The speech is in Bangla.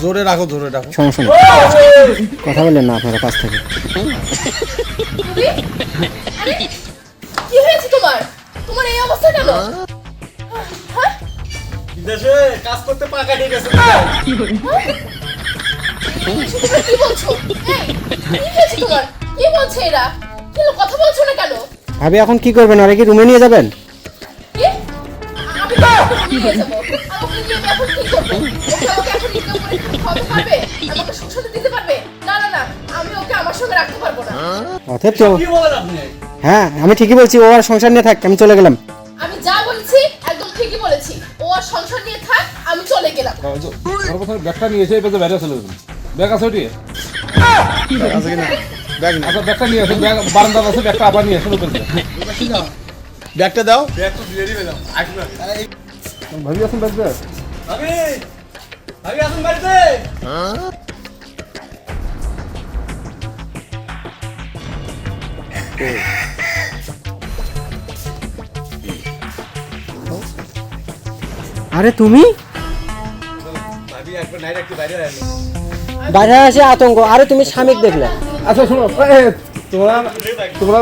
জোরে রাখো সমস্যা নেই, কথা বললেন না আপনারা পাশ থেকে। কি হয়েছে তোমার এই অবস্থা কেন? হ্যাঁ? বিদেশে কাজ করতে পাকা ঠিক আছে তোমরা কি বলছো? এই, কি হয়েছে তোমার? কি বলছে এরা? কি হলো, কথা বলছো না কেন? ভাবি এখন কি করবেন, আরে কি রুমে নিয়ে যাবেন? কি? আমি তো ওকে নিয়ে যাবো। আমাকে নিয়ে আমি এখন কি করবো? ওকে আমাকে এখন ইনকাম করে খাওয়াতে পারবে? আমাকে সুখ শান্তি দিতে পারবে? না না না, আমি ওকে আমার সঙ্গে রাখতে পারবো না। অতএব তো কি বলেন আপনি? হ্যাঁ আমি ঠিকই বলছি, ও আর সংসার নিয়ে থাক, আমি চলে গেলাম। আমি যা বলেছি একদম ঠিকই বলেছি। ও আর সংসার নিয়ে থাক, আমি চলে গেলাম। ব্যাগটা নিয়েছে এই বাইরে চলে যাবেন। ব্যাগ আছে ওটি? আছে কিনা ব্যাগ না আচ্ছা ব্যাগটা নিয়ে আসুন, ব্যাগ বারান্দা আছে, ব্যাগটা আবার নিয়ে আসুন। ব্যাগটা দাও ব্যাগ তো দিয়ে দিবেন আসবে ভাবি আসুন ব্যাগ ব্যাগ। ভাবি আসুন বাড়িতে আরে তুমি ভাবি একবার নাই রাখতে বাইরে আলো বাইরে আসে আতঙ্ক, আরে তুমি স্বামীক দেখলে? আচ্ছা শোনো, তোমরা